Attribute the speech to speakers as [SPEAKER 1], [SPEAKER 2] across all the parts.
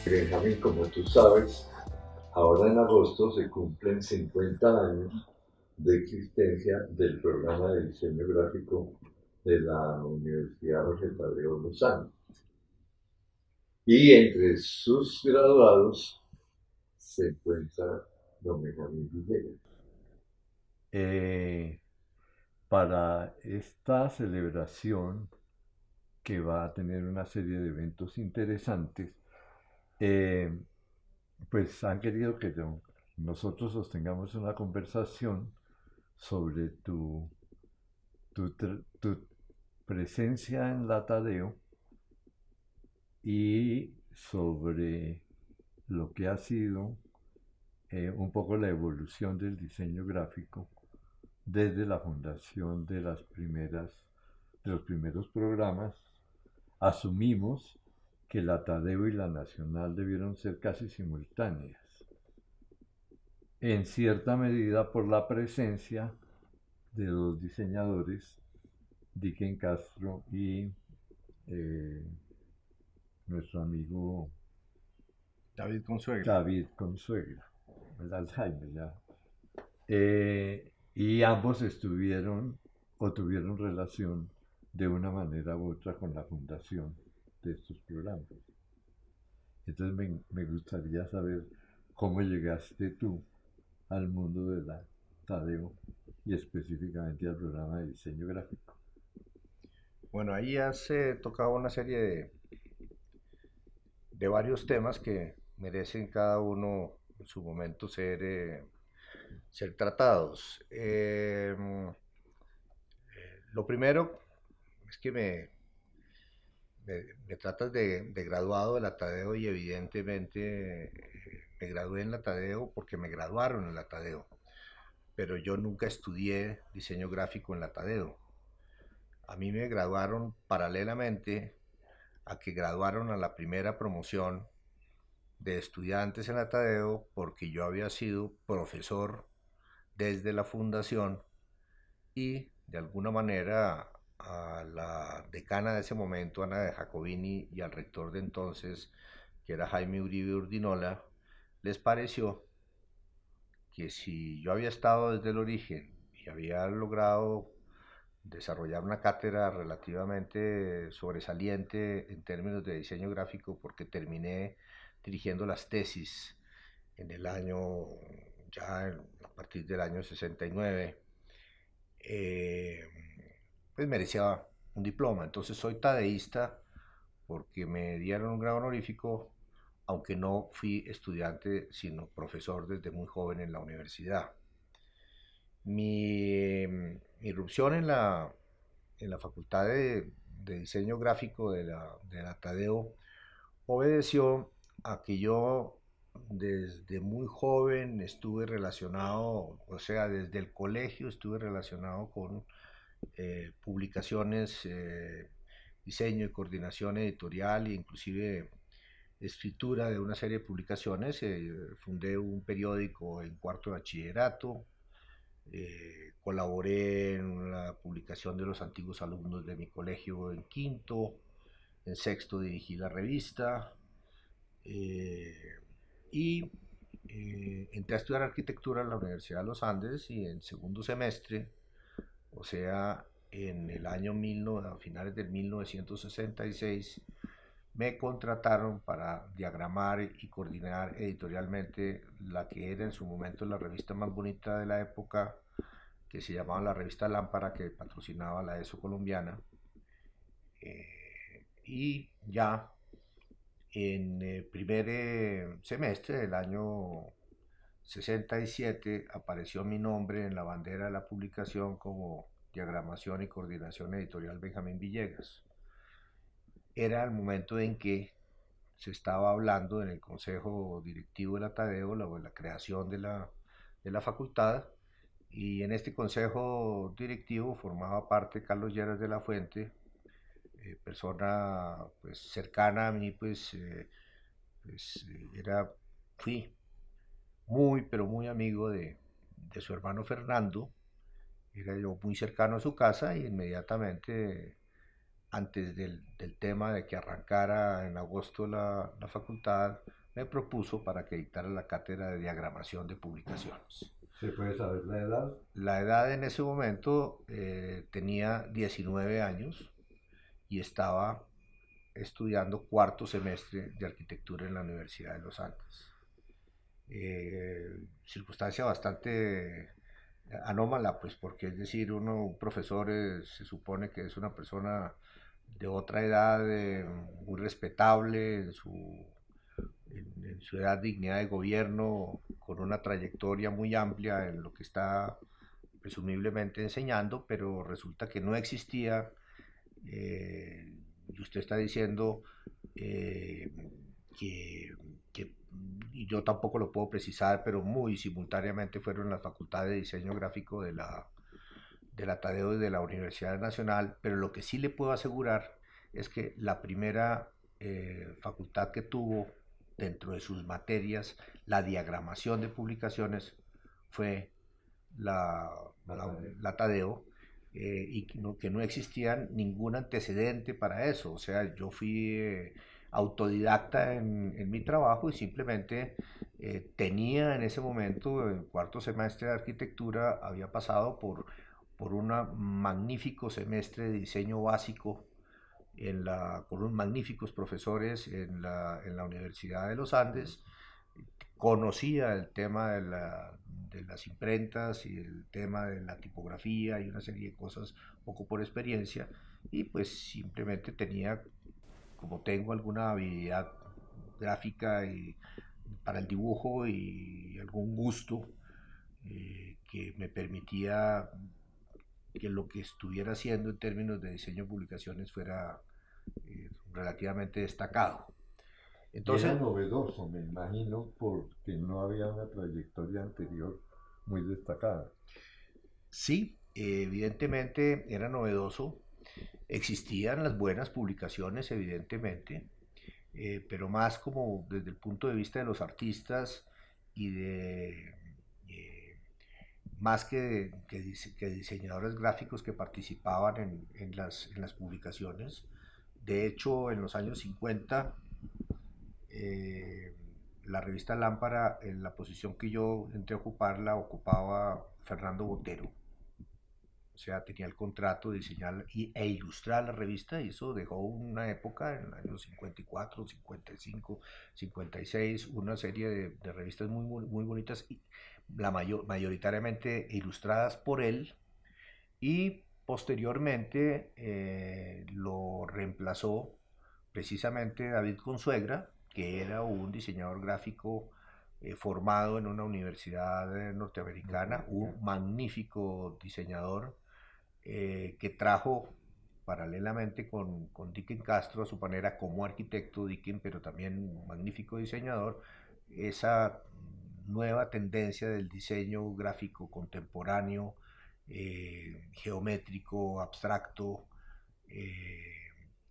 [SPEAKER 1] Benjamín, como tú sabes, ahora en agosto se cumplen 50 años de existencia del programa de diseño gráfico de la Universidad Jorge Tadeo Lozano. Y entre sus graduados se encuentra don Benjamín Villegas. Para esta celebración, que va a tener una serie de eventos interesantes, eh, pues han querido que nosotros sostengamos una conversación sobre tu presencia en la Tadeo y sobre lo que ha sido un poco la evolución del diseño gráfico desde la fundación de de los primeros programas. Asumimos que la Tadeo y la Nacional debieron ser casi simultáneas, en cierta medida por la presencia de dos diseñadores, Dicken Castro y eh, nuestro amigo
[SPEAKER 2] David Consuegra.
[SPEAKER 1] David Consuegra, el Alzheimer ya. Y ambos estuvieron o tuvieron relación de una manera u otra con la fundación de estos programas. Entonces me gustaría saber cómo llegaste tú al mundo de la Tadeo y específicamente al programa de diseño gráfico.
[SPEAKER 2] Bueno, ahí has tocado una serie de varios temas que merecen cada uno en su momento ser tratados. Lo primero es que me tratas de graduado de la Tadeo y evidentemente me gradué en la Tadeo porque me graduaron en la Tadeo, pero yo nunca estudié diseño gráfico en la Tadeo. A mí me graduaron paralelamente a que graduaron a la primera promoción de estudiantes en la Tadeo porque yo había sido profesor desde la fundación y de alguna manera a la decana de ese momento, Ana de Jacobini, y al rector de entonces, que era Jaime Uribe Urdinola, les pareció que si yo había estado desde el origen y había logrado desarrollar una cátedra relativamente sobresaliente en términos de diseño gráfico porque terminé dirigiendo las tesis en el año, ya a partir del año 69, eh, pues merecía un diploma. Entonces soy tadeísta porque me dieron un grado honorífico, aunque no fui estudiante, sino profesor desde muy joven en la universidad. Mi irrupción en la Facultad de Diseño Gráfico de la Tadeo obedeció a que yo desde muy joven estuve relacionado, o sea, desde el colegio estuve relacionado con publicaciones, diseño y coordinación editorial e inclusive escritura de una serie de publicaciones. Fundé un periódico en cuarto de bachillerato, colaboré en la publicación de los antiguos alumnos de mi colegio en quinto, en sexto dirigí la revista eh, y entré a estudiar arquitectura en la Universidad de los Andes y en segundo semestre, o sea, en el año a finales del 1966, me contrataron para diagramar y coordinar editorialmente la que era en su momento la revista más bonita de la época, que se llamaba la revista Lámpara, que patrocinaba la ESO colombiana. Y ya en el primer semestre del año 67 apareció mi nombre en la bandera de la publicación como diagramación y coordinación editorial Benjamín Villegas. Era el momento en que se estaba hablando en el consejo directivo de la Tadeo, la creación de la facultad, y en este consejo directivo formaba parte Carlos Lleras de la Fuente, persona pues cercana a mí, pues, fui muy, pero muy amigo de su hermano Fernando. Era yo muy cercano a su casa y inmediatamente antes del tema de que arrancara en agosto la facultad, me propuso para que dictara la cátedra de diagramación de publicaciones.
[SPEAKER 1] ¿Se puede saber la edad?
[SPEAKER 2] La edad en ese momento tenía 19 años y estaba estudiando cuarto semestre de arquitectura en la Universidad de los Andes. Circunstancia bastante anómala, pues porque es decir, un profesor se supone que es una persona de otra edad, muy respetable en su edad, dignidad de gobierno, con una trayectoria muy amplia en lo que está presumiblemente enseñando, pero resulta que no existía, y usted está diciendo eh, que, que, y yo tampoco lo puedo precisar, pero muy simultáneamente fueron las facultades de diseño gráfico de la Tadeo y de la Universidad Nacional, pero lo que sí le puedo asegurar es que la primera facultad que tuvo dentro de sus materias la diagramación de publicaciones fue la, la Tadeo, y que no existía ningún antecedente para eso. O sea, yo fui autodidacta en mi trabajo y simplemente tenía en ese momento, en cuarto semestre de arquitectura, había pasado por un magnífico semestre de diseño básico con unos magníficos profesores en la Universidad de los Andes. Conocía el tema de las imprentas y el tema de la tipografía y una serie de cosas poco por experiencia, y pues simplemente tenía, como tengo alguna habilidad gráfica y para el dibujo y algún gusto que me permitía que lo que estuviera haciendo en términos de diseño de publicaciones fuera relativamente destacado.
[SPEAKER 1] Y era
[SPEAKER 2] Entonces,
[SPEAKER 1] novedoso, me imagino, porque no había una trayectoria anterior muy destacada.
[SPEAKER 2] sí, evidentemente era novedoso. Existían las buenas publicaciones, evidentemente, pero más como desde el punto de vista de los artistas y de más que diseñadores gráficos que participaban en las publicaciones. De hecho, en los años 50, eh, la revista Lámpara, en la posición que yo entré a ocuparla, ocupaba Fernando Botero. O sea, tenía el contrato de diseñar e ilustrar la revista, y eso dejó una época en el año 54, 55, 56, una serie de revistas muy bonitas, y mayoritariamente ilustradas por él, y posteriormente lo reemplazó precisamente David Consuegra, que era un diseñador gráfico formado en una universidad norteamericana, un magnífico diseñador que trajo paralelamente con Dicken Castro a su manera como arquitecto, Dicken, pero también un magnífico diseñador, esa nueva tendencia del diseño gráfico contemporáneo, geométrico, abstracto, eh,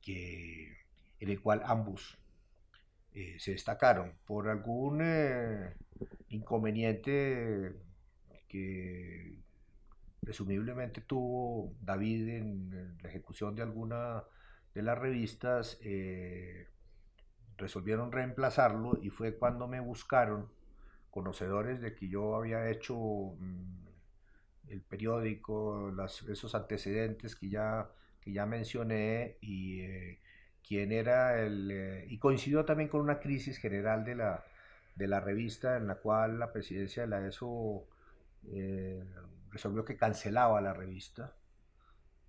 [SPEAKER 2] que, en el cual ambos se destacaron por algún inconveniente que presumiblemente tuvo David en la ejecución de alguna de las revistas. Resolvieron reemplazarlo y fue cuando me buscaron, conocedores de que yo había hecho el periódico, esos antecedentes que ya mencioné, y quién era y coincidió también con una crisis general de la revista, en la cual la presidencia de la ESO eh, resolvió que cancelaba la revista,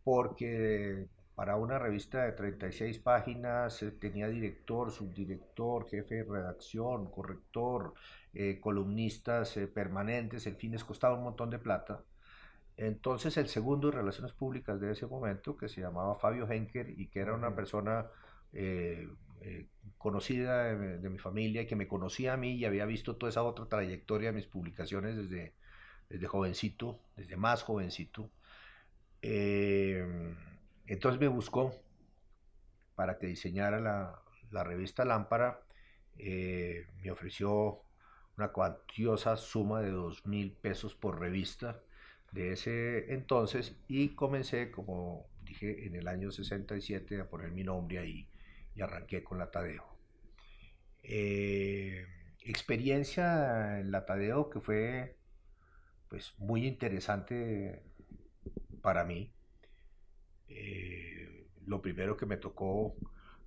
[SPEAKER 2] porque para una revista de 36 páginas tenía director, subdirector, jefe de redacción, corrector, columnistas permanentes, en fin, les costaba un montón de plata. Entonces el segundo de Relaciones Públicas de ese momento, que se llamaba Fabio Henker y que era una persona eh, conocida de mi familia y que me conocía a mí y había visto toda esa otra trayectoria de mis publicaciones desde jovencito, desde más jovencito, eh, entonces me buscó para que diseñara la revista Lámpara. Me ofreció una cuantiosa suma de 2.000 pesos por revista de ese entonces, y comencé, como dije, en el año 67 a poner mi nombre ahí y arranqué con la Tadeo. Eh, Experiencia en la Tadeo que fue pues muy interesante para mí. Lo primero que me tocó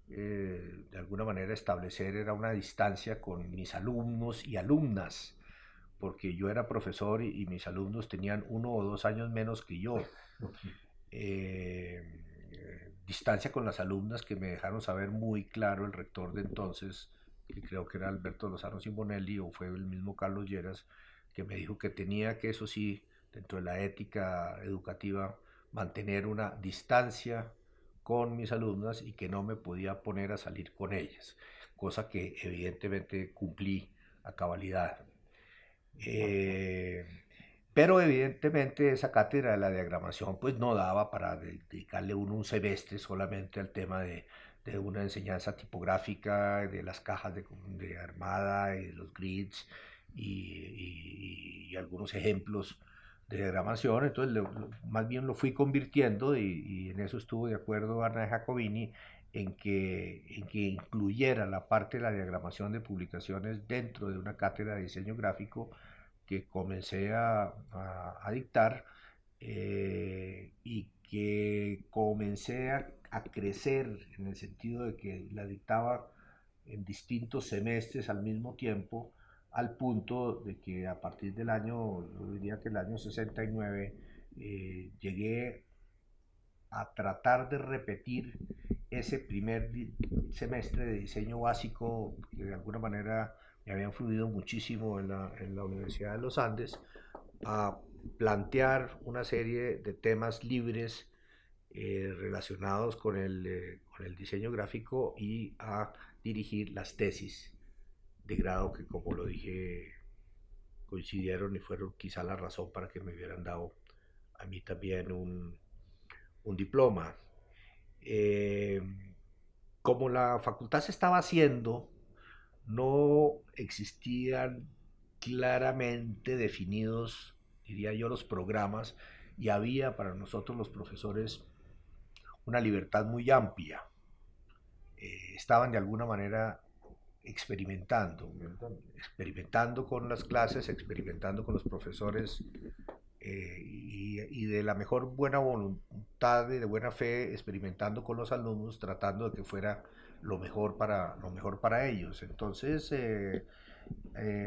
[SPEAKER 2] de alguna manera establecer era una distancia con mis alumnos y alumnas, porque yo era profesor y mis alumnos tenían 1 o 2 años menos que yo. Distancia con las alumnas que me dejaron saber muy claro el rector de entonces, que creo que era Alberto Lozano Simonelli, o fue el mismo Carlos Lleras, que me dijo que tenía que, eso sí, dentro de la ética educativa, mantener una distancia con mis alumnas y que no me podía poner a salir con ellas, cosa que evidentemente cumplí a cabalidad. Eh, pero evidentemente esa cátedra de la diagramación pues no daba para dedicarle uno un semestre solamente al tema de una enseñanza tipográfica, de las cajas de armada y de los grids y algunos ejemplos de diagramación. Entonces más bien lo fui convirtiendo y en eso estuvo de acuerdo Ana Jacobini en que incluyera la parte de la diagramación de publicaciones dentro de una cátedra de diseño gráfico que comencé a dictar, y que comencé a crecer en el sentido de que la dictaba en distintos semestres al mismo tiempo, al punto de que a partir del año, yo diría que el año 69, llegué a tratar de repetir ese primer semestre de diseño básico que de alguna manera me había influido muchísimo en la Universidad de los Andes, a plantear una serie de temas libres relacionados con el diseño gráfico y a dirigir las tesis de grado que, como lo dije, coincidieron y fueron quizá la razón para que me hubieran dado a mí también un diploma. Eh, Como la facultad se estaba haciendo, no existían claramente definidos, diría yo, los programas, y había para nosotros los profesores una libertad muy amplia. Estaban de alguna manera experimentando con las clases, experimentando con los profesores, y de la mejor buena voluntad y de buena fe experimentando con los alumnos, tratando de que fuera lo mejor para ellos. Entonces,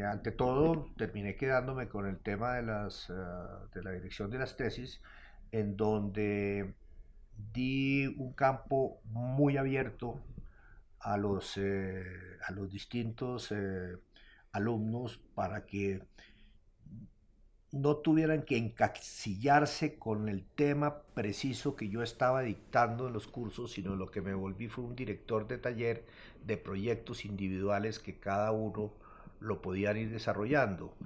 [SPEAKER 2] ante todo, terminé quedándome con el tema de la dirección de las tesis, en donde di un campo muy abierto a los distintos alumnos para que no tuvieran que encasillarse con el tema preciso que yo estaba dictando en los cursos, sino lo que me volví fue un director de taller de proyectos individuales que cada uno lo podían ir desarrollando.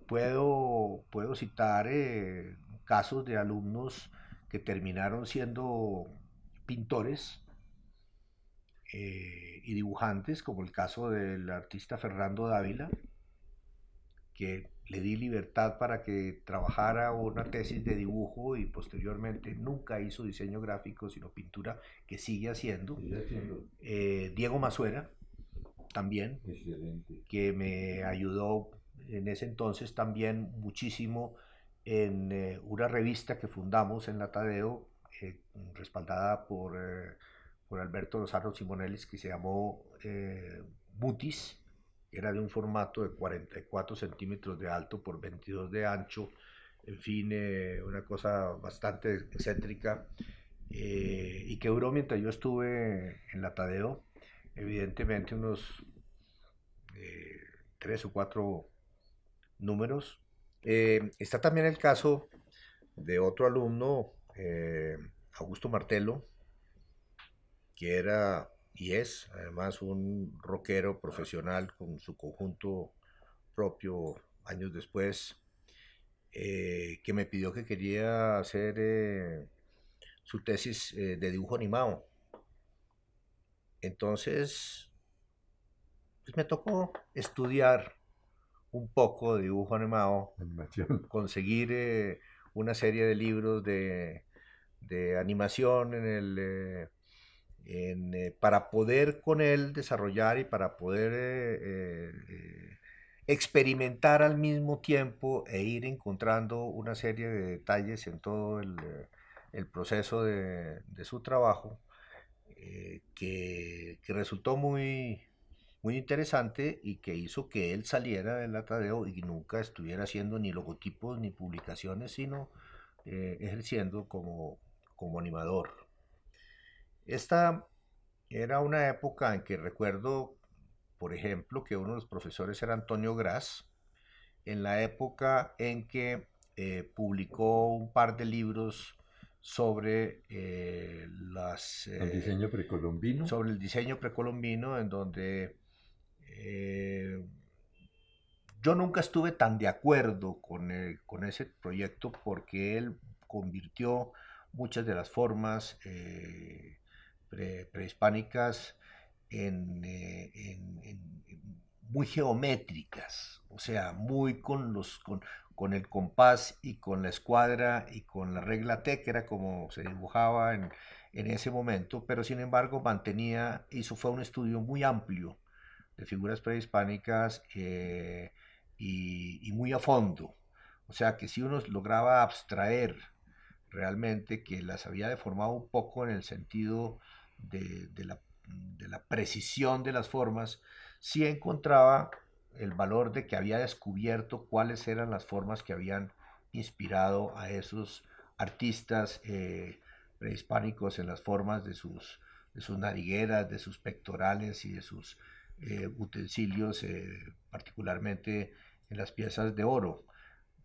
[SPEAKER 2] Puedo citar casos de alumnos que terminaron siendo pintores y dibujantes, como el caso del artista Fernando Dávila, que le di libertad para que trabajara una tesis de dibujo y posteriormente nunca hizo diseño gráfico, sino pintura, que sigue haciendo. Diego Masuera, también,
[SPEAKER 1] Excelente.
[SPEAKER 2] que me ayudó en ese entonces también muchísimo en una revista que fundamos en la Tadeo, respaldada por Alberto Lozano Simonelli, que se llamó Mutis. Era de un formato de 44 centímetros de alto por 22 de ancho, en fin, una cosa bastante excéntrica, y que duró mientras yo estuve en la Tadeo, evidentemente unos 3 o 4 números. Está también el caso de otro alumno, Augusto Martelo, que era y es además un rockero profesional con su conjunto propio años después, que me pidió que quería hacer su tesis de dibujo animado. Entonces, pues me tocó estudiar un poco de dibujo animado,
[SPEAKER 1] Animación.
[SPEAKER 2] conseguir una serie de libros de animación para poder con él desarrollar y para poder experimentar al mismo tiempo e ir encontrando una serie de detalles en todo el proceso de su trabajo que resultó muy interesante y que hizo que él saliera del Atadeo y nunca estuviera haciendo ni logotipos ni publicaciones, sino ejerciendo como animador. Esta era una época en que recuerdo, por ejemplo, que uno de los profesores era Antonio Gras, en la época en que publicó un par de libros sobre,
[SPEAKER 1] Al diseño precolombino.
[SPEAKER 2] sobre el diseño precolombino, en donde eh, yo nunca estuve tan de acuerdo con ese proyecto porque él convirtió muchas de las formas prehispánicas en muy geométricas, o sea, muy con el compás y con la escuadra y con la regla T, que era como se dibujaba en ese momento, pero sin embargo fue un estudio muy amplio de figuras prehispánicas y muy a fondo. O sea que si uno lograba abstraer realmente que las había deformado un poco en el sentido de la precisión de las formas, sí encontraba el valor de que había descubierto cuáles eran las formas que habían inspirado a esos artistas prehispánicos en las formas de sus narigueras, de sus pectorales y de sus utensilios, particularmente en las piezas de oro,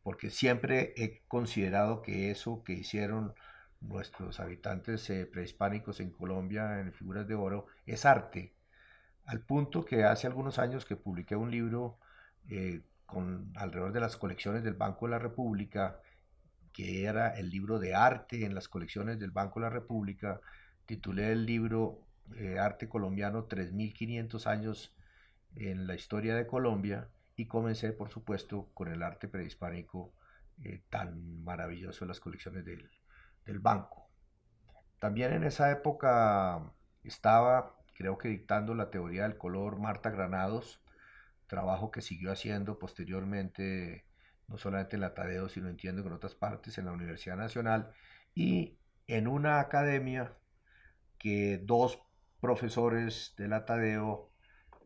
[SPEAKER 2] porque siempre he considerado que eso que hicieron nuestros habitantes prehispánicos en Colombia en figuras de oro es arte, al punto que hace algunos años que publiqué un libro con alrededor de las colecciones del Banco de la República, que era el libro de arte en las colecciones del Banco de la República. Titulé el libro Arte Colombiano 3500 años en la historia de Colombia y comencé, por supuesto, con el arte prehispánico tan maravilloso en las colecciones del banco. También en esa época estaba, creo que dictando la teoría del color Marta Granados, trabajo que siguió haciendo posteriormente, no solamente en la Tadeo, sino entiendo que en otras partes, en la Universidad Nacional y en una academia que dos profesores de la Tadeo,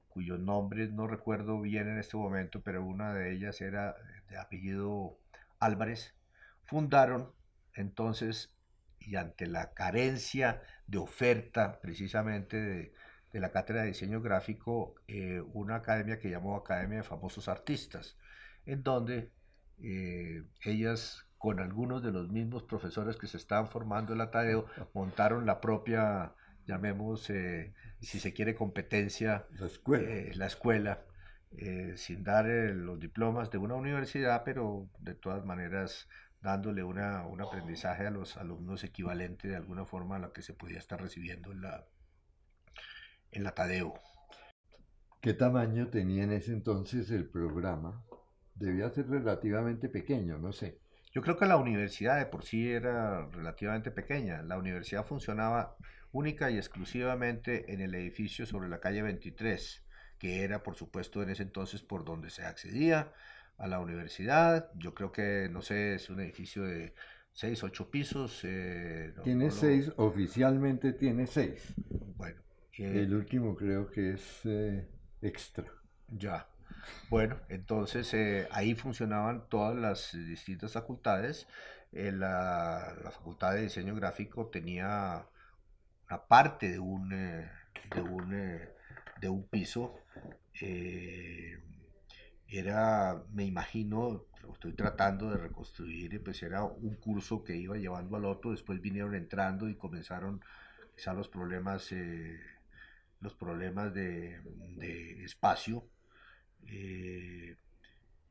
[SPEAKER 2] cuyos nombres no recuerdo bien en este momento, pero una de ellas era de apellido Álvarez, fundaron entonces, y ante la carencia de oferta precisamente de la cátedra de diseño gráfico, una academia que llamó Academia de Famosos Artistas, en donde ellas con algunos de los mismos profesores que se estaban formando en la Tadeo montaron la propia, llamemos, si se quiere, competencia,
[SPEAKER 1] La escuela.
[SPEAKER 2] la escuela, sin dar los diplomas de una universidad, pero de todas maneras dándole un aprendizaje a los alumnos equivalente de alguna forma a lo que se podía estar recibiendo en la Tadeo.
[SPEAKER 1] ¿Qué tamaño tenía en ese entonces el programa? Debía ser relativamente pequeño, no sé.
[SPEAKER 2] Yo creo que la universidad de por sí era relativamente pequeña. La universidad funcionaba única y exclusivamente en el edificio sobre la calle 23, que era por supuesto en ese entonces por donde se accedía a la universidad. Yo creo que, no sé, es un edificio de 6, 8 pisos.
[SPEAKER 1] Tiene seis, oficialmente tiene seis.
[SPEAKER 2] Bueno,
[SPEAKER 1] El último creo que es extra.
[SPEAKER 2] ya. Bueno, entonces ahí funcionaban todas las distintas facultades. La facultad de diseño gráfico tenía una parte de un, eh, de un piso. eh, me imagino, lo estoy tratando de reconstruir, pues era un curso que iba llevando al otro, después vinieron entrando y comenzaron quizá los problemas de espacio, eh,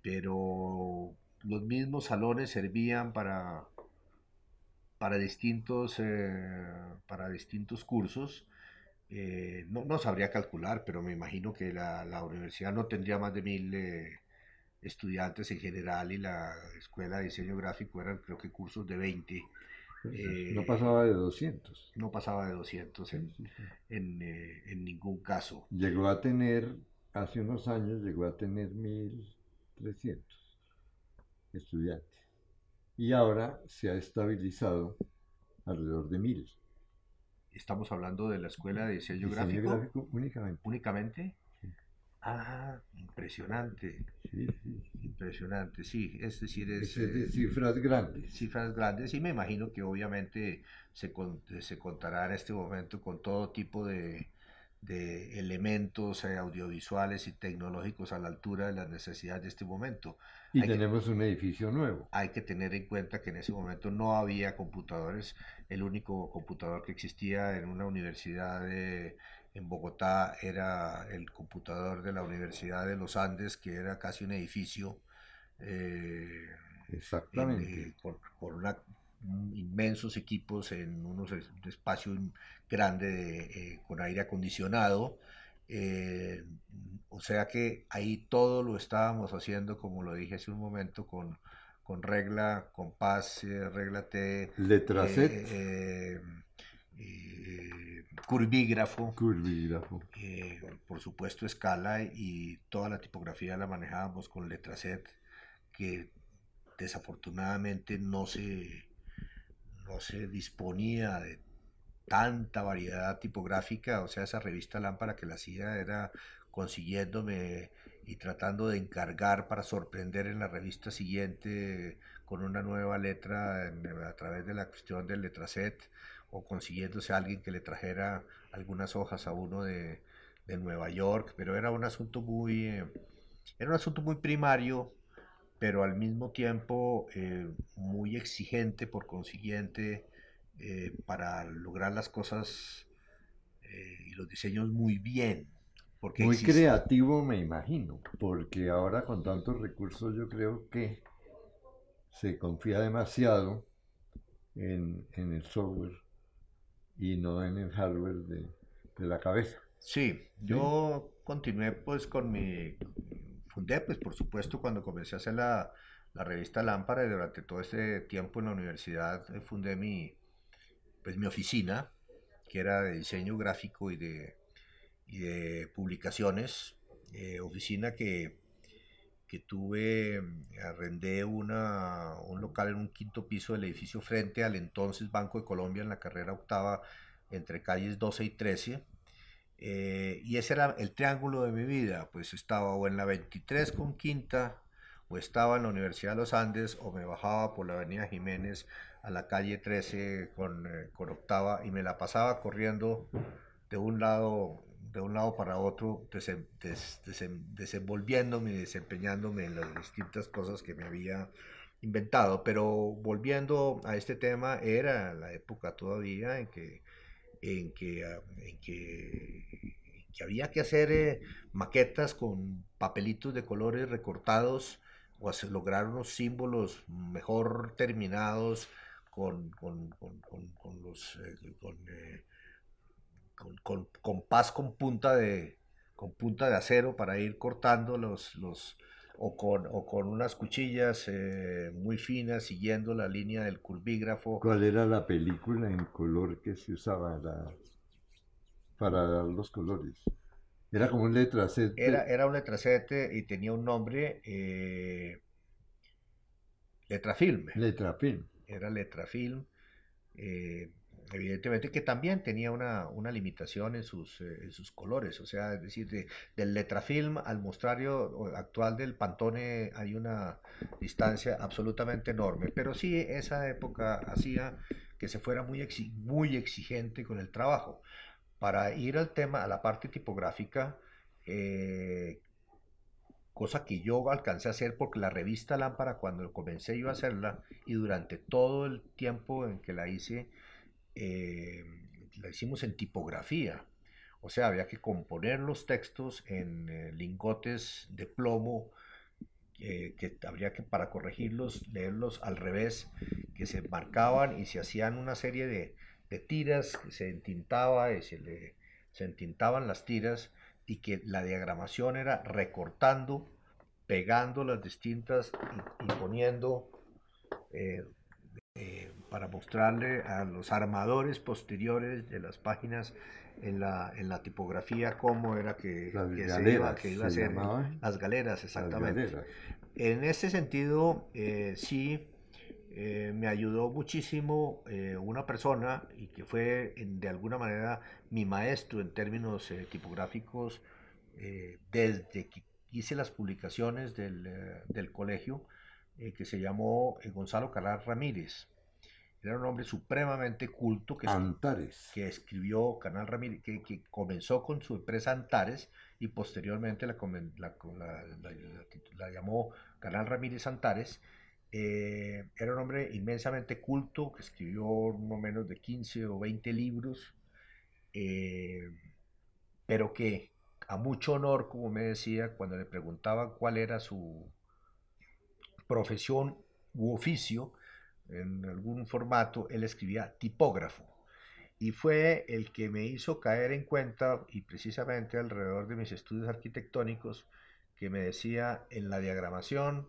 [SPEAKER 2] pero los mismos salones servían para para distintos cursos. No sabría calcular, pero me imagino que la universidad no tendría más de 1000 estudiantes en general y la escuela de diseño gráfico eran creo que cursos de 20.
[SPEAKER 1] No
[SPEAKER 2] eh,
[SPEAKER 1] pasaba de 200.
[SPEAKER 2] no pasaba de 200
[SPEAKER 1] Sí, sí, sí.
[SPEAKER 2] en ningún caso.
[SPEAKER 1] Llegó a tener, hace unos años, llegó a tener 1.300 estudiantes. Y ahora se ha estabilizado alrededor de 1.000.
[SPEAKER 2] Estamos hablando de la escuela de diseño
[SPEAKER 1] Diseño
[SPEAKER 2] gráfico
[SPEAKER 1] gráfico únicamente.
[SPEAKER 2] únicamente.
[SPEAKER 1] Sí,
[SPEAKER 2] Ah, impresionante,
[SPEAKER 1] sí, sí, sí.
[SPEAKER 2] impresionante, sí, es decir, es
[SPEAKER 1] Ese es de cifras grandes.
[SPEAKER 2] cifras grandes y me imagino que obviamente se contará en este momento con todo tipo de elementos audiovisuales y tecnológicos a la altura de las necesidades de este momento.
[SPEAKER 1] Y
[SPEAKER 2] Hay que,
[SPEAKER 1] tenemos un edificio nuevo.
[SPEAKER 2] hay que tener en cuenta que en ese momento no había computadores. El único computador que existía en una universidad en Bogotá era el computador de la Universidad de los Andes, que era casi un edificio eh,
[SPEAKER 1] Exactamente.
[SPEAKER 2] con inmensos equipos en un espacio grande con aire acondicionado. Eh, o sea que ahí todo lo estábamos haciendo, como lo dije hace un momento, con regla, compás, regla T,
[SPEAKER 1] Letra Z,
[SPEAKER 2] curvígrafo,
[SPEAKER 1] curvígrafo.
[SPEAKER 2] por supuesto escala y toda la tipografía la manejábamos con letra Z, que desafortunadamente no se disponía de tanta variedad tipográfica. O sea, esa revista Lámpara que la hacía era consiguiéndome y tratando de encargar para sorprender en la revista siguiente con una nueva letra a través de la cuestión del letraset, o consiguiéndose a alguien que le trajera algunas hojas a uno de Nueva York, pero era un asunto muy primario, pero al mismo tiempo muy exigente, por consiguiente, para lograr las cosas y los diseños muy bien, porque
[SPEAKER 1] Muy
[SPEAKER 2] existe.
[SPEAKER 1] creativo me imagino, porque ahora con tantos recursos yo creo que se confía demasiado en el software y no en el hardware de la cabeza.
[SPEAKER 2] Sí,
[SPEAKER 1] ¿Sí?
[SPEAKER 2] yo continué pues fundé pues por supuesto cuando comencé a hacer la revista Lámpara, y durante todo este tiempo en la universidad fundé pues mi oficina, que era de diseño gráfico y de publicaciones, oficina que tuve, arrendé un local en un quinto piso del edificio frente al entonces Banco de Colombia en la carrera octava entre calles 12 y 13. Y ese era el triángulo de mi vida, pues estaba o en la 23 con quinta, o estaba en la Universidad de los Andes, o me bajaba por la Avenida Jiménez a la calle 13 con octava, y me la pasaba corriendo de un lado, de un lado para otro, desenvolviéndome y desempeñándome en las distintas cosas que me había inventado. Pero volviendo a este tema, era la época todavía en que había que hacer maquetas con papelitos de colores recortados, o lograr unos símbolos mejor terminados con los con compás con punta de acero para ir cortando o con unas cuchillas muy finas siguiendo la línea del curvígrafo.
[SPEAKER 1] ¿Cuál era la película en color que se usaba para dar los colores? Era como un letra Z,
[SPEAKER 2] Era un letracete y tenía un nombre, Letrafilm.
[SPEAKER 1] letra film.
[SPEAKER 2] Era Letrafilm. eh, Evidentemente que también tenía una limitación en sus colores. O sea, es decir, del Letrafilm al mostrario actual del Pantone hay una distancia absolutamente enorme. Pero sí, esa época hacía que se fuera muy exigente con el trabajo. Para ir al tema, a la parte tipográfica, eh, cosa que yo alcancé a hacer porque la revista Lámpara, cuando comencé yo a hacerla y durante todo el tiempo en que la hice, eh, la hicimos en tipografía. O sea, había que componer los textos en lingotes de plomo, que habría que, para corregirlos, leerlos al revés, que se marcaban y se hacían una serie de tiras que se entintaba y se entintaban las tiras, y que la diagramación era recortando pegando las distintas y poniendo para mostrarle a los armadores posteriores de las páginas en la tipografía cómo era
[SPEAKER 1] Las
[SPEAKER 2] iba,
[SPEAKER 1] galeras
[SPEAKER 2] que iba a
[SPEAKER 1] se
[SPEAKER 2] ser
[SPEAKER 1] llamaban,
[SPEAKER 2] las galeras,
[SPEAKER 1] las
[SPEAKER 2] exactamente.
[SPEAKER 1] galeras.
[SPEAKER 2] En ese sentido, sí, me ayudó muchísimo una persona y que fue de alguna manera mi maestro en términos tipográficos desde que hice las publicaciones del colegio, que se llamó Gonzalo Canal Ramírez. Era un hombre supremamente culto
[SPEAKER 1] Antares.
[SPEAKER 2] que escribió Canal Ramírez, que comenzó con su empresa Antares y posteriormente la llamó Canal Ramírez Antares. Era un hombre inmensamente culto que escribió no menos de 15 o 20 libros, eh, pero que a mucho honor, como me decía, cuando le preguntaban cuál era su profesión u oficio en algún formato, él escribía tipógrafo. Y fue el que me hizo caer en cuenta, y precisamente alrededor de mis estudios arquitectónicos, que me decía en la diagramación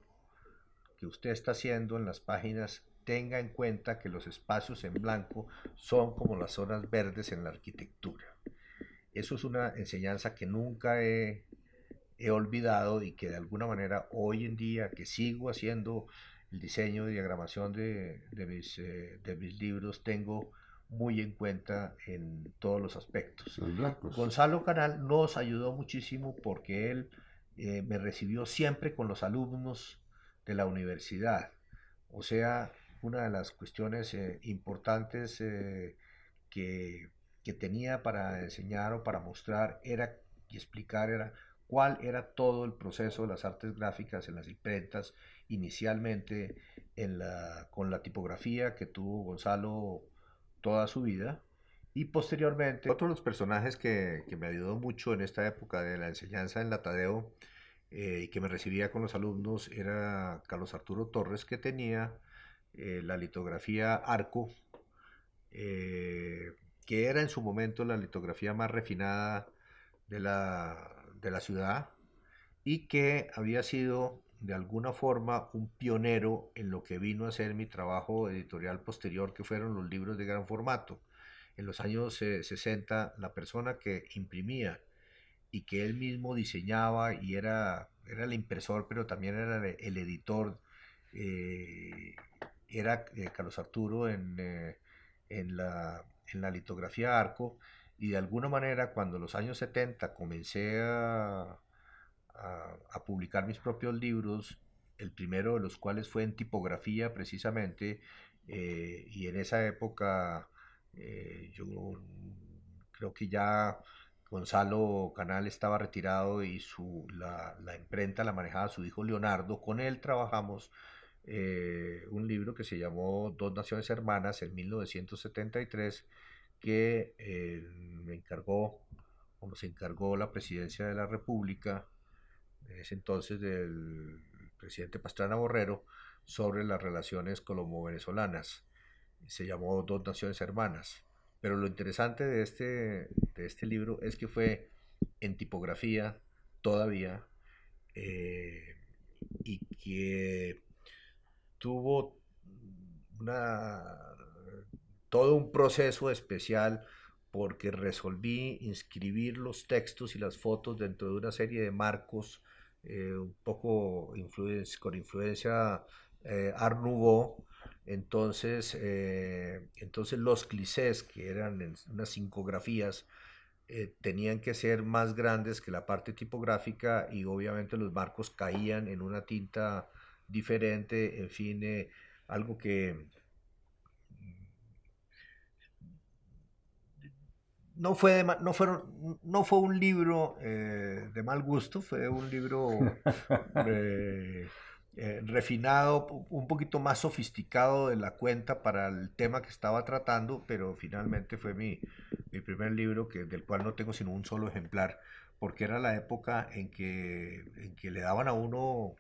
[SPEAKER 2] que usted está haciendo en las páginas, tenga en cuenta que los espacios en blanco son como las zonas verdes en la arquitectura. Eso es una enseñanza que nunca he olvidado y que de alguna manera hoy en día que sigo haciendo el diseño y diagramación de mis libros tengo muy en cuenta en todos los aspectos.
[SPEAKER 1] Los blancos.
[SPEAKER 2] Gonzalo Canal nos ayudó muchísimo porque él me recibió siempre con los alumnos de la universidad. O sea, una de las cuestiones importantes que, que tenía para enseñar o para mostrar era y explicar era cuál era todo el proceso de las artes gráficas en las imprentas, inicialmente con la tipografía que tuvo Gonzalo toda su vida, y posteriormente otro de los personajes que me ayudó mucho en esta época de la enseñanza en la Tadeo y que me recibía con los alumnos era Carlos Arturo Torres, que tenía la litografía Arco, eh, que era en su momento la litografía más refinada de la ciudad y que había sido de alguna forma un pionero en lo que vino a ser mi trabajo editorial posterior, que fueron los libros de gran formato. En los años 60, la persona que imprimía y que él mismo diseñaba y era el impresor, pero también era el editor, eh, era Carlos Arturo en, la, en la litografía Arco, y de alguna manera cuando en los años 70 comencé a publicar mis propios libros, el primero de los cuales fue en tipografía precisamente, y en esa época yo creo que ya Gonzalo Canal estaba retirado y la imprenta la manejaba su hijo Leonardo. Con él trabajamos un libro que se llamó Dos Naciones Hermanas en 1973, que me encargó o nos encargó la presidencia de la República, en ese entonces del presidente Pastrana Borrero, sobre las relaciones colombo-venezolanas. Se llamó Dos Naciones Hermanas. Pero lo interesante de este libro es que fue en tipografía todavía, eh, y que tuvo una, todo un proceso especial porque resolví inscribir los textos y las fotos dentro de una serie de marcos un poco con influencia Art Nouveau. Entonces los clichés, que eran en unas sincografías, tenían que ser más grandes que la parte tipográfica y obviamente los marcos caían en una tinta diferente, en fin, algo que no fue un libro de mal gusto, fue un libro eh, refinado, un poquito más sofisticado de la cuenta para el tema que estaba tratando, pero finalmente fue mi primer libro del cual no tengo sino un solo ejemplar, porque era la época en que le daban a uno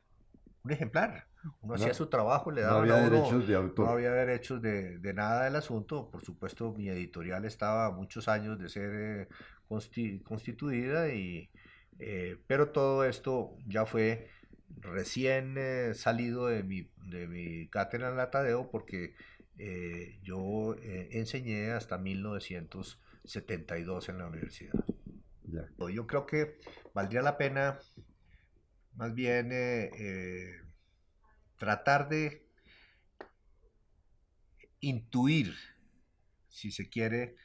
[SPEAKER 2] un ejemplar. Uno hacía
[SPEAKER 1] No,
[SPEAKER 2] su trabajo, le
[SPEAKER 1] no
[SPEAKER 2] daban a
[SPEAKER 1] había
[SPEAKER 2] uno,
[SPEAKER 1] derechos de
[SPEAKER 2] no
[SPEAKER 1] autor.
[SPEAKER 2] había derechos de nada del asunto. Por supuesto, mi editorial estaba a muchos años de ser constituida, pero todo esto ya fue recién salido de mi cátedra en la Tadeo, porque yo enseñé hasta 1972 en la universidad.
[SPEAKER 1] Ya.
[SPEAKER 2] Yo creo que valdría la pena más bien tratar de intuir, si se quiere,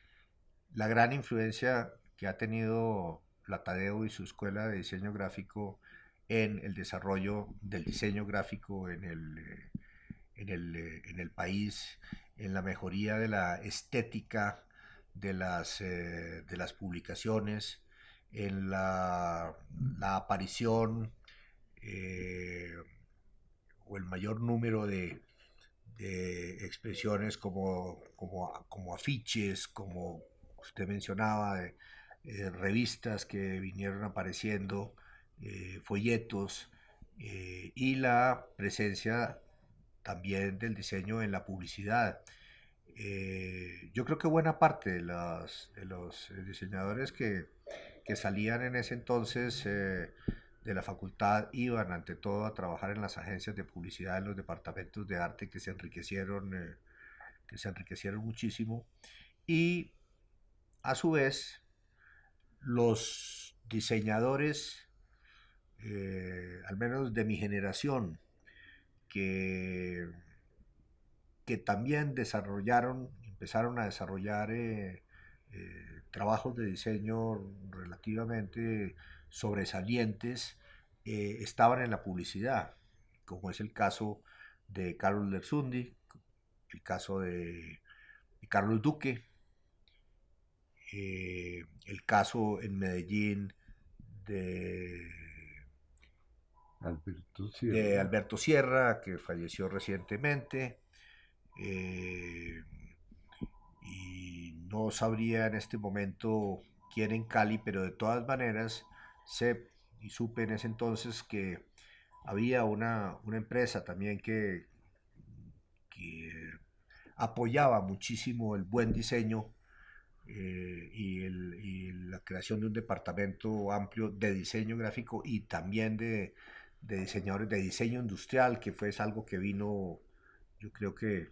[SPEAKER 2] la gran influencia que ha tenido la Tadeo y su escuela de diseño gráfico en el desarrollo del diseño gráfico en el país, en la mejoría de la estética de las publicaciones, en la aparición eh, o el mayor número de expresiones como afiches, como usted mencionaba, revistas que vinieron apareciendo, folletos, y la presencia también del diseño en la publicidad. Yo creo que buena parte de los diseñadores que salían en ese entonces de la facultad iban ante todo a trabajar en las agencias de publicidad, en los departamentos de arte que se enriquecieron muchísimo. Y a su vez, los diseñadores, al menos de mi generación, que que también empezaron a desarrollar trabajos de diseño relativamente sobresalientes, estaban en la publicidad, como es el caso de Carlos Lersundi, el caso de Carlos Duque, el caso en Medellín de,
[SPEAKER 1] Alberto
[SPEAKER 2] de
[SPEAKER 1] Sierra.
[SPEAKER 2] Alberto Sierra, que falleció recientemente. Eh, y no sabría en este momento quién en Cali, pero de todas maneras sé y supe en ese entonces que había una empresa también que apoyaba muchísimo el buen diseño y la creación de un departamento amplio de diseño gráfico y también de diseñadores de diseño industrial, que fue algo que vino, yo creo que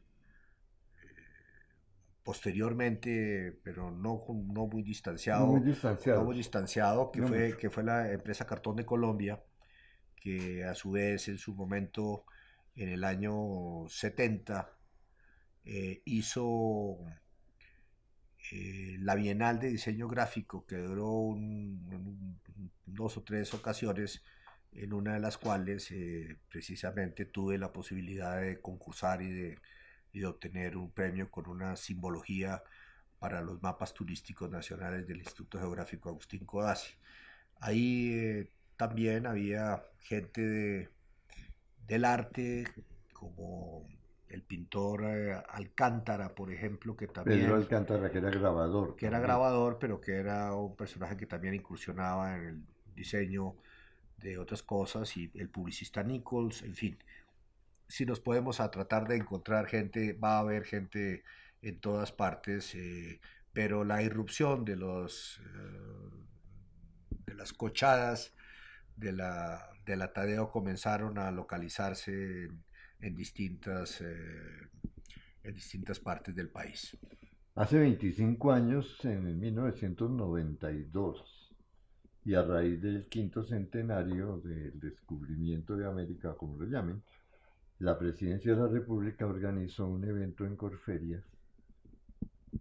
[SPEAKER 2] posteriormente, pero no muy
[SPEAKER 1] No muy
[SPEAKER 2] distanciado, no muy
[SPEAKER 1] distanciados.
[SPEAKER 2] distanciado,
[SPEAKER 1] No mucho.
[SPEAKER 2] que fue la empresa Cartón de Colombia, que a su vez en su momento, en el año 70, hizo la Bienal de Diseño Gráfico, que duró dos o tres ocasiones, en una de las cuales precisamente tuve la posibilidad de concursar y de obtener un premio con una simbología para los mapas turísticos nacionales del Instituto Geográfico Agustín Codazzi. Ahí también había gente del arte, como el pintor Alcántara, por ejemplo,
[SPEAKER 1] Pedro Alcántara, que era grabador
[SPEAKER 2] que era
[SPEAKER 1] también.
[SPEAKER 2] grabador, pero que era un personaje que también incursionaba en el diseño de otras cosas, y el publicista Nichols, en fin. Si nos podemos a tratar de encontrar gente, va a haber gente en todas partes, pero la irrupción de las cochadas de la Tadeo comenzaron a localizarse en distintas partes del país.
[SPEAKER 1] Hace 25 años, en el 1992, y a raíz del quinto centenario del descubrimiento de América, como lo llamen, la Presidencia de la República organizó un evento en Corferias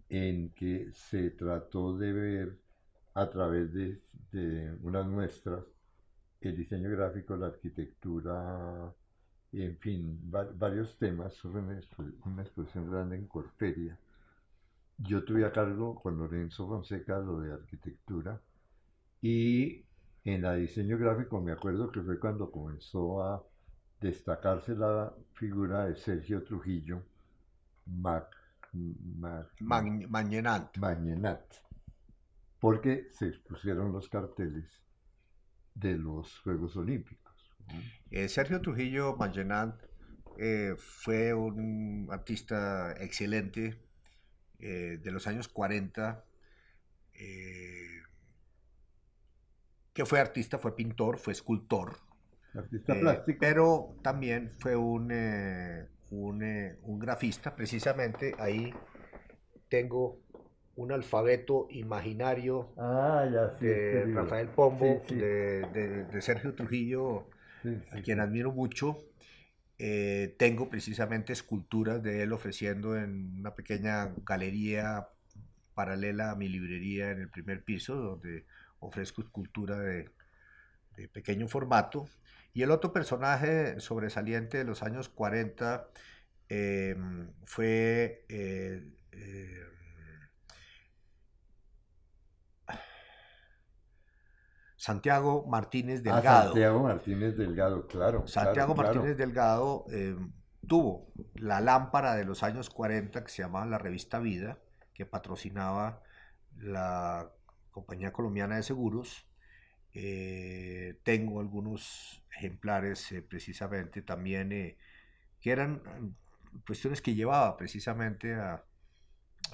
[SPEAKER 1] en que se trató de ver a través de unas muestras el diseño gráfico, la arquitectura, en fin, varios temas sobre una exposición grande en Corferia. Yo tuve a cargo con Lorenzo Fonseca lo de arquitectura y en la diseño gráfico me acuerdo que fue cuando comenzó a destacarse la figura de Sergio Trujillo Mac, Mac,
[SPEAKER 2] Mañenant.
[SPEAKER 1] Mañenat, porque se expusieron los carteles de los Juegos Olímpicos.
[SPEAKER 2] Sergio Trujillo Mañenant fue un artista excelente de los años 40, eh, que fue artista, fue pintor, fue escultor,
[SPEAKER 1] artista plástico.
[SPEAKER 2] pero también fue un grafista. Precisamente ahí tengo un alfabeto imaginario
[SPEAKER 1] Ah, ya sí, este
[SPEAKER 2] de
[SPEAKER 1] libro.
[SPEAKER 2] Rafael
[SPEAKER 1] Sí,
[SPEAKER 2] Pombo,
[SPEAKER 1] sí,
[SPEAKER 2] de Sergio Trujillo,
[SPEAKER 1] sí,
[SPEAKER 2] a
[SPEAKER 1] sí,
[SPEAKER 2] quien
[SPEAKER 1] sí.
[SPEAKER 2] admiro mucho. Tengo precisamente esculturas de él ofreciendo en una pequeña galería paralela a mi librería en el primer piso, donde ofrezco escultura de pequeño formato. Y el otro personaje sobresaliente de los años 40 fue Santiago Martínez
[SPEAKER 1] Ah,
[SPEAKER 2] Delgado.
[SPEAKER 1] Santiago Martínez Delgado, claro, claro,
[SPEAKER 2] Santiago
[SPEAKER 1] claro.
[SPEAKER 2] Martínez Delgado tuvo la lámpara de los años 40 que se llamaba la revista Vida, que patrocinaba la Compañía Colombiana de Seguros. Tengo algunos ejemplares precisamente también que eran cuestiones que llevaba precisamente a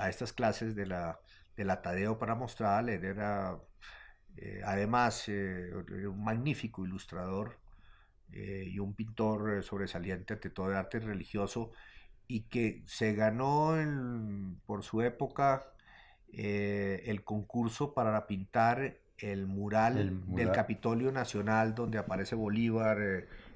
[SPEAKER 2] estas clases de la Tadeo para mostrar. Él era además un magnífico ilustrador y un pintor sobresaliente ante todo de arte religioso y que se ganó por su época el concurso para pintar el
[SPEAKER 1] El
[SPEAKER 2] mural del
[SPEAKER 1] mural.
[SPEAKER 2] Capitolio Nacional donde aparece Bolívar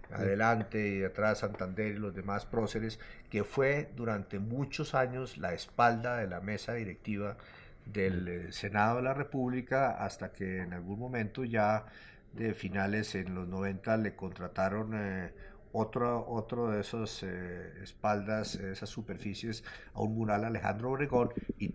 [SPEAKER 1] Sí,
[SPEAKER 2] adelante y atrás Santander y los demás próceres, que fue durante muchos años la espalda de la mesa directiva del
[SPEAKER 1] sí,
[SPEAKER 2] Senado de la República hasta que en algún momento ya de finales en los 90 le contrataron otro de esos espaldas, esas superficies a un mural Alejandro Obregón y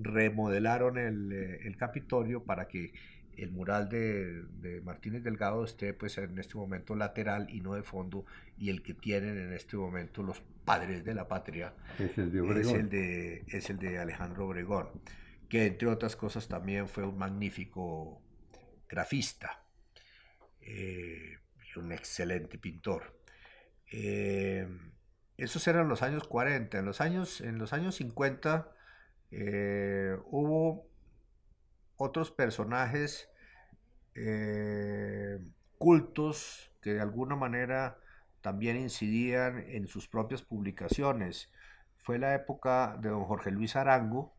[SPEAKER 2] remodelaron el Capitolio para que el mural de Martínez Delgado esté pues en este momento lateral y no de fondo, y el que tienen en este momento los padres de la patria
[SPEAKER 1] es el de Obregón.
[SPEAKER 2] es el de Alejandro Obregón, que entre otras cosas también fue un magnífico grafista y un excelente pintor. Eh, Esos eran los años 40. En los años 50 hubo otros personajes eh, cultos que de alguna manera también incidían en sus propias publicaciones. Fue la época de don Jorge Luis Arango,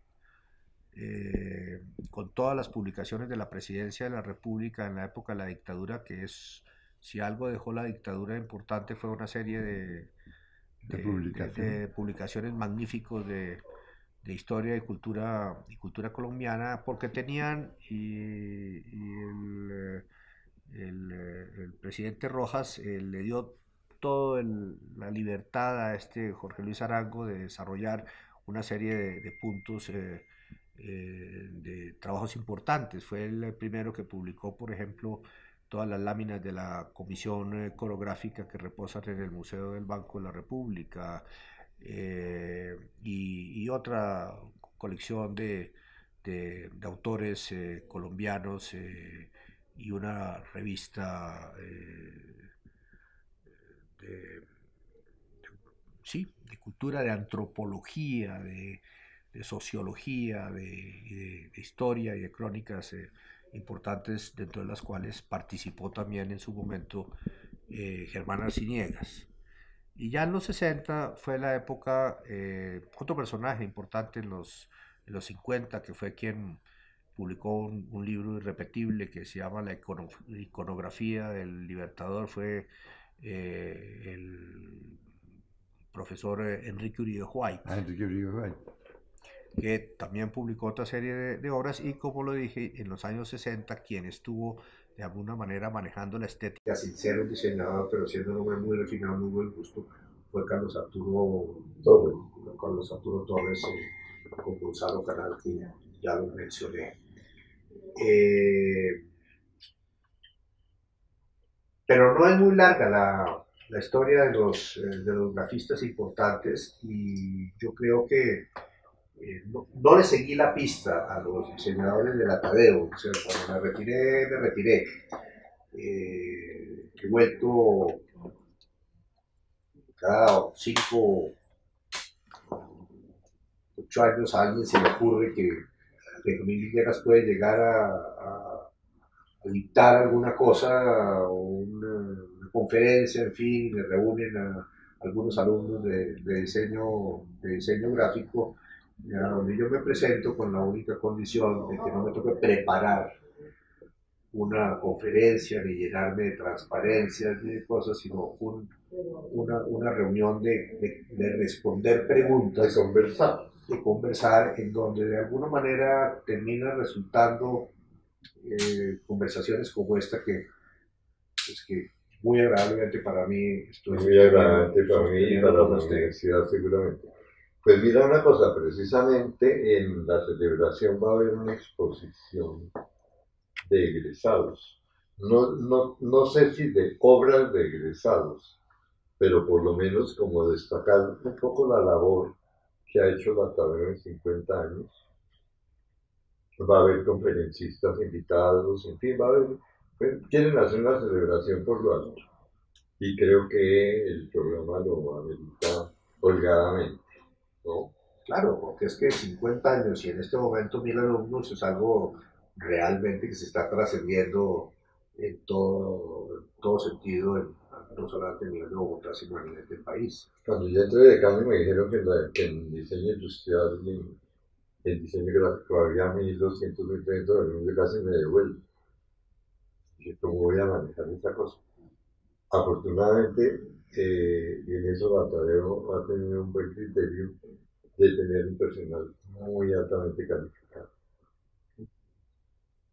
[SPEAKER 2] con todas las publicaciones de la presidencia de la República en la época de la dictadura, que es, si algo dejó la dictadura importante fue una serie
[SPEAKER 1] De publicación.
[SPEAKER 2] de publicaciones magníficos historia y cultura colombiana, porque tenían, el presidente Rojas le dio toda la libertad a este Jorge Luis Arango de desarrollar una serie de puntos de trabajos importantes. Fue el primero que publicó, por ejemplo, todas las láminas de la comisión coreográfica que reposan en el Museo del Banco de la República, y otra colección de autores colombianos y una revista de, sí, de cultura, de antropología, de sociología, de historia y de crónicas importantes, dentro de las cuales participó también en su momento Germán Arciniegas. Y ya en los 60 fue la época, otro personaje importante en los 50, que fue quien publicó un libro irrepetible que se llama La iconografía del Libertador, fue el profesor Enrique Uribe White,
[SPEAKER 1] Ah, Enrique Uribe.
[SPEAKER 2] que también publicó otra serie de obras y, como lo dije, en los años 60 quien estuvo de alguna manera manejando la estética sin ser un diseñador, pero siendo un hombre muy refinado, muy buen gusto, fue Carlos Arturo Torres, Carlos Arturo Torres con Gonzalo Canal, que ya lo mencioné. Eh, pero no es muy larga la historia de los grafistas importantes, y yo creo que no le seguí la pista a los diseñadores de la Tadeo. O sea, cuando me retiré, me retiré. He vuelto cada 5, 8 años a alguien se le ocurre que Camilo Villegas puede llegar a dictar alguna cosa o una conferencia, en fin, me reúnen a algunos alumnos de diseño gráfico, a donde yo me presento con la única condición de que no me toque preparar una conferencia, ni llenarme de transparencias, ni de cosas, sino una reunión de responder preguntas, de conversar, en donde de alguna manera termina resultando conversaciones como esta que muy agradablemente para mí estoy
[SPEAKER 1] muy agradable para mí y para la
[SPEAKER 2] con usted.
[SPEAKER 1] universidad seguramente. Pues mira una cosa, precisamente en la celebración va a haber una exposición de egresados. No sé si de obras de egresados, pero por lo menos como destacar un poco la labor que ha hecho la Tabeo en 50 años. Va a haber conferencistas invitados, en fin, va a haber, pues, quieren hacer una celebración por lo alto. Y creo que el programa lo amerita holgadamente, ¿no?
[SPEAKER 2] Claro, porque es que 50 años y en este momento 1000 alumnos es algo realmente que se está trascendiendo en todo sentido, no solamente a nivel de Bogotá, sino a nivel del país.
[SPEAKER 1] Cuando yo entré de cambio me dijeron que en diseño industrial y en diseño gráfico había 1200, 1300 alumnos, yo casi me devuelvo. Dije, ¿cómo voy a manejar esta cosa? Afortunadamente, en eso la Tadeo ha tenido un buen criterio de tener un personal muy altamente calificado.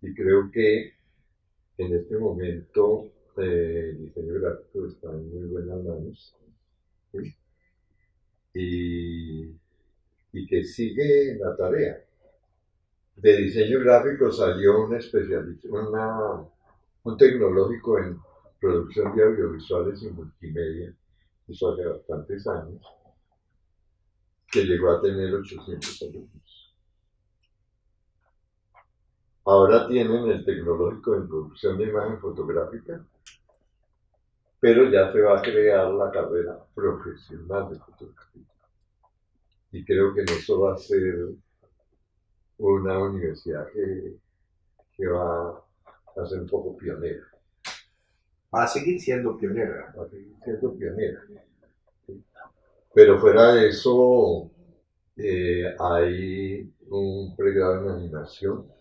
[SPEAKER 1] Y creo que en este momento el diseño gráfico está en muy buenas manos, ¿sí? y que sigue la tarea. De diseño gráfico salió un tecnológico en producción de audiovisuales y multimedia, eso hace bastantes años, que llegó a tener 800 alumnos. Ahora tienen el tecnológico en producción de imagen fotográfica, pero ya se va a crear la carrera profesional de fotografía. Y creo que en eso va a ser una universidad que va a ser un poco pionera.
[SPEAKER 2] Va a seguir siendo pionera.
[SPEAKER 1] Va a seguir siendo pionera. Pero fuera de eso, hay un pregrado en animación.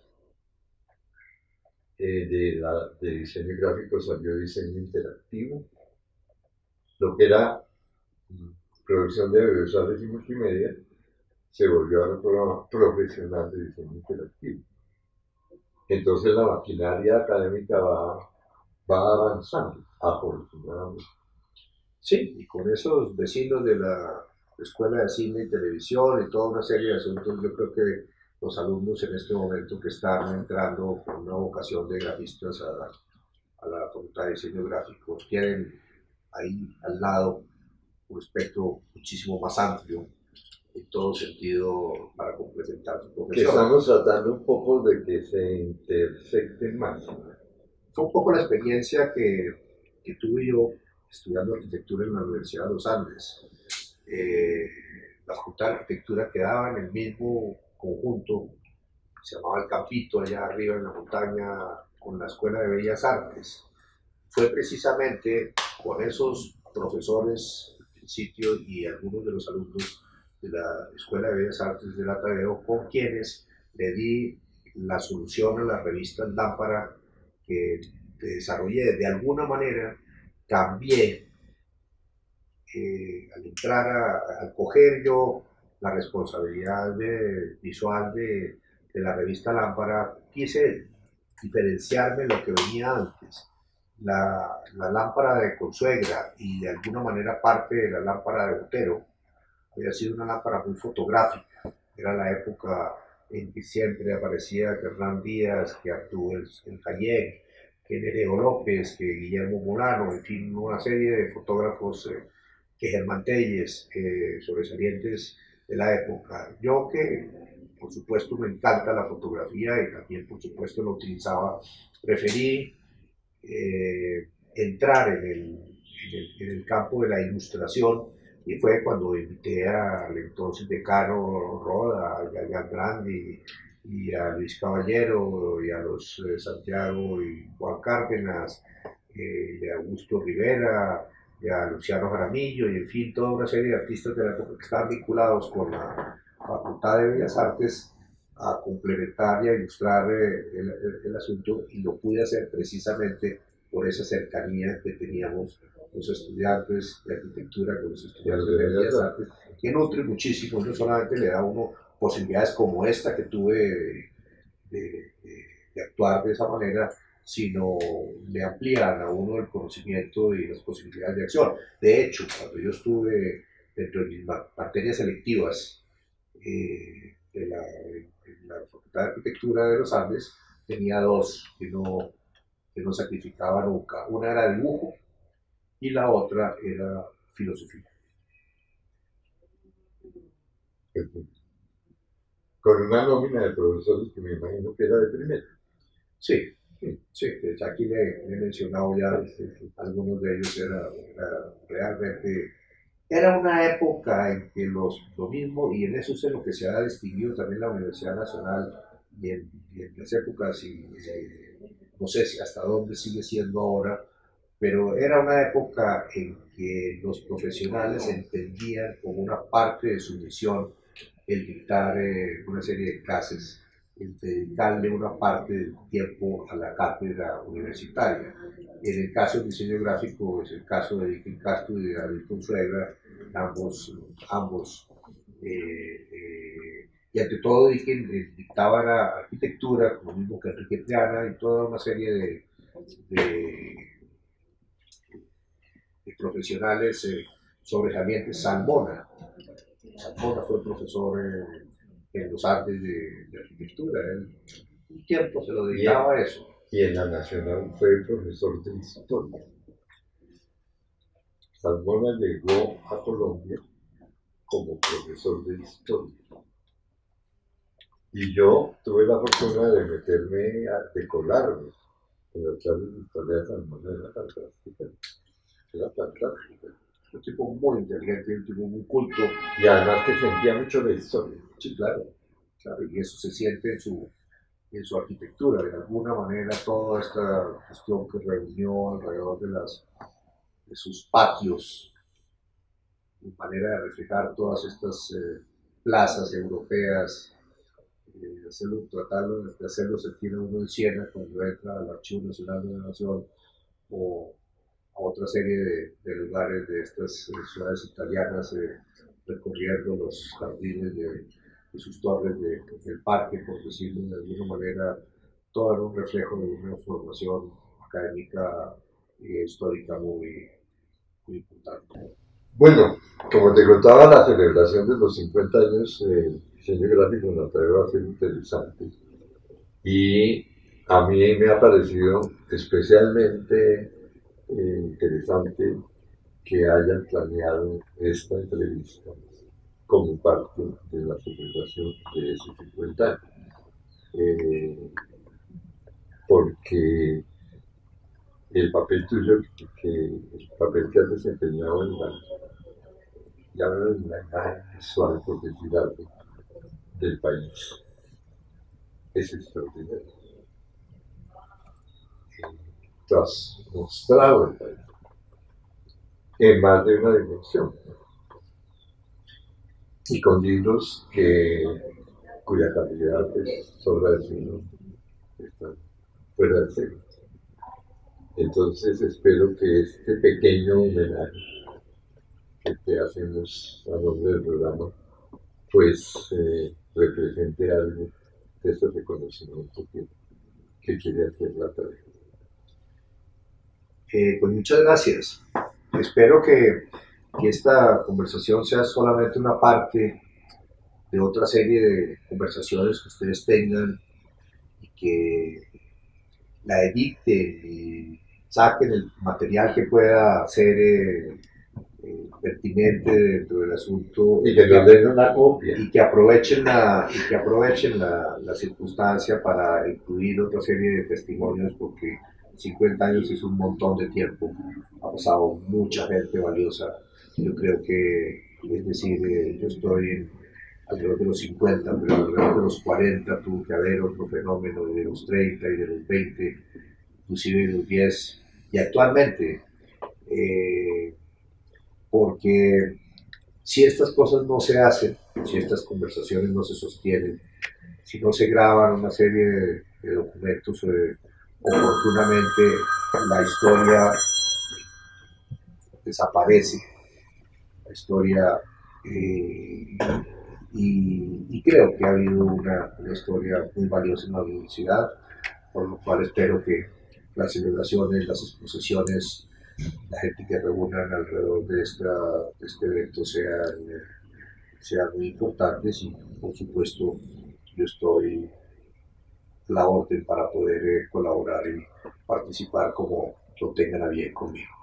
[SPEAKER 1] De diseño gráfico salió diseño interactivo. Lo que era producción de audiovisuales y multimedia se volvió a un programa profesional de diseño interactivo. Entonces la maquinaria académica va avanzando, afortunadamente.
[SPEAKER 2] Sí, y con esos vecinos de la Escuela de Cine y Televisión y toda una serie de asuntos, yo creo que los alumnos en este momento que están entrando con una vocación de grafistas a la Facultad de Diseño Gráfico tienen ahí al lado un espectro muchísimo más amplio en todo sentido para complementar su profesión.
[SPEAKER 1] Que estamos tratando un poco de que se intersecten más.
[SPEAKER 2] Fue un poco la experiencia que tuve yo estudiando arquitectura en la Universidad de los Andes. La Facultad de Arquitectura quedaba en el mismo conjunto, se llamaba El Campito, allá arriba en la montaña, con la Escuela de Bellas Artes. Fue precisamente con esos profesores al principio y algunos de los alumnos de la Escuela de Bellas Artes de la Tadeo con quienes le di la solución a las revistas Lámpara que desarrollé. De alguna manera cambié al coger yo la responsabilidad visual de la revista Lámpara, quise diferenciarme de lo que venía antes. La lámpara de Consuegra y de alguna manera parte de la lámpara de Botero había sido una lámpara muy fotográfica. Era la época en que siempre aparecía que Hernán Díaz, que Abdul el Hayek, que Nereo López, que Guillermo Molano, en fin, una serie de fotógrafos que Germán Telles, sobresalientes de la época. Yo que, por supuesto, me encanta la fotografía y también, por supuesto, lo utilizaba, preferí entrar en el campo de la ilustración y fue cuando invité al entonces decano Roda, a Yaya Grandi y a Luis Caballero y a los Santiago y Juan Cárdenas de Augusto Rivera, de Luciano Jaramillo y en fin, toda una serie de artistas de la época que estaban vinculados con la Facultad de Bellas Artes a complementar y a ilustrar el asunto, y lo pude hacer precisamente por esa cercanía que teníamos los estudiantes de arquitectura con los estudiantes de Bellas Artes, que nutre muchísimo, no solamente le da a uno posibilidades como esta que tuve de actuar de esa manera, sino le amplían a uno el conocimiento y las posibilidades de acción. De hecho, cuando yo estuve dentro de mis materias selectivas en la Facultad de Arquitectura de los Andes, tenía dos que no sacrificaba nunca. Una era dibujo y la otra era filosofía.
[SPEAKER 1] Con una nómina de profesores que me imagino que era de primera.
[SPEAKER 2] Sí, sí, aquí le he mencionado ya, algunos de ellos era realmente, era una época en que lo mismo, y en eso es en lo que se ha distinguido también la Universidad Nacional, y en las épocas, y no sé si hasta dónde sigue siendo ahora, pero era una época en que los profesionales entendían como una parte de su misión el dictar una serie de clases, el dedicarle una parte del tiempo a la cátedra universitaria. En el caso del diseño gráfico es el caso de Dicken Castro y de David Consuegra, ambos y ante todo Dicken dictaba la arquitectura, como mismo que Enrique Triana, y toda una serie de, de profesionales sobresalientes. Salmona fue profesor en los Andes de arquitectura. Él un tiempo se lo dedicaba a eso.
[SPEAKER 1] Y en la Nacional fue profesor de historia. Salmona llegó a Colombia como profesor de historia. Y yo tuve la fortuna de meterme, de colarme en las clases de historia de Salmona. Era fantástica. Era fantástica.
[SPEAKER 2] Un tipo muy inteligente, un tipo muy culto.
[SPEAKER 1] Y además que sentía mucho la historia.
[SPEAKER 2] Sí, claro. Y eso se siente en su arquitectura. De alguna manera, toda esta cuestión que reunió alrededor de sus patios, en manera de reflejar todas estas plazas europeas, tratarlo de hacerlo sentir uno en Siena cuando entra al Archivo Nacional de la Nación, o a otra serie de lugares de estas ciudades italianas, recorriendo los jardines de sus torres del parque, por decirlo de alguna manera. Todo era un reflejo de una formación académica e histórica muy importante.
[SPEAKER 1] Bueno, como te contaba, la celebración de los 50 años del diseño gráfico en la tarea va a ser interesante. Y a mí me ha parecido especialmente interesante que hayan planeado esta entrevista como parte de la celebración de esos 50 años. Porque el papel tuyo, el papel que has desempeñado en la imagen visual, por decir algo, del país, es extraordinario. Tú has mostrado el país en más de una dimensión, y con libros cuya calidad, pues, sobra decirlo, está fuera de serie. Entonces espero que este pequeño homenaje que te hacemos a nombre del programa, pues represente algo de ese reconocimiento que quiere hacer la tarea.
[SPEAKER 2] Pues muchas gracias. Espero que esta conversación sea solamente una parte de otra serie de conversaciones que ustedes tengan, y que la editen y saquen el material que pueda ser pertinente dentro del asunto,
[SPEAKER 1] y que nos den una copia,
[SPEAKER 2] y que aprovechen la circunstancia para incluir otra serie de testimonios, porque 50 años es un montón de tiempo, ha pasado mucha gente valiosa. Yo creo que, es decir, yo estoy alrededor de los 50, pero alrededor de los 40 tuvo que haber otro fenómeno, y de los 30 y de los 20, inclusive de los 10, y actualmente, porque si estas cosas no se hacen, si estas conversaciones no se sostienen, si no se graban una serie de documentos, oportunamente la historia desaparece, la historia, y creo que ha habido una historia muy valiosa en la universidad, por lo cual espero que las celebraciones, las exposiciones, la gente que reúnan alrededor de este evento sean muy importantes, y por supuesto yo estoy a la orden para poder colaborar y participar como lo tengan a bien conmigo.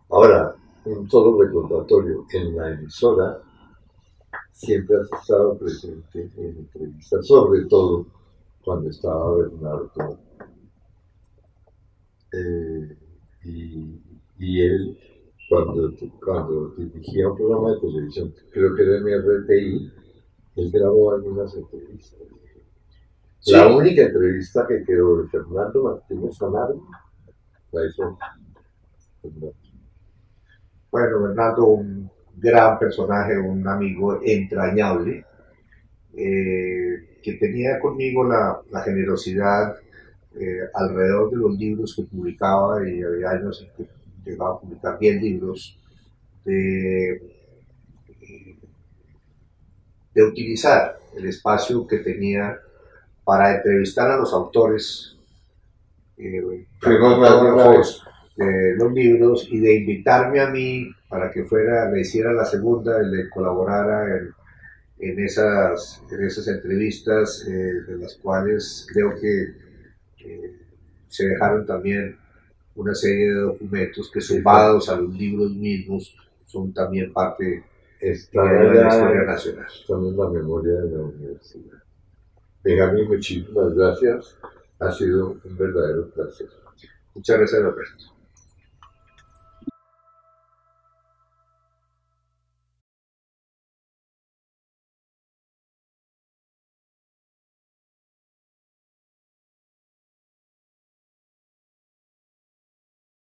[SPEAKER 1] Ahora, un solo recordatorio, en la emisora siempre has estado presente en entrevistas, sobre todo cuando estaba Bernardo, y él, cuando dirigía un programa de televisión, creo que era en RTI, él grabó algunas entrevistas. Sí. La única entrevista que quedó de Fernando Martínez Camargo la hizo Fernando.
[SPEAKER 2] Bueno, Bernardo, un gran personaje, un amigo entrañable, que tenía conmigo la generosidad alrededor de los libros que publicaba, y había años en que llegaba a publicar 10 libros, de utilizar el espacio que tenía para entrevistar a los autores, de los libros, y de invitarme a mí para que le hiciera la segunda y le colaborara en esas entrevistas, de las cuales creo que se dejaron también una serie de documentos que, sumados a los libros mismos, son también parte de la historia nacional.
[SPEAKER 1] Están en la memoria de la universidad. Benjamín, muchísimas gracias. Ha sido un verdadero placer.
[SPEAKER 2] Muchas gracias, Alberto.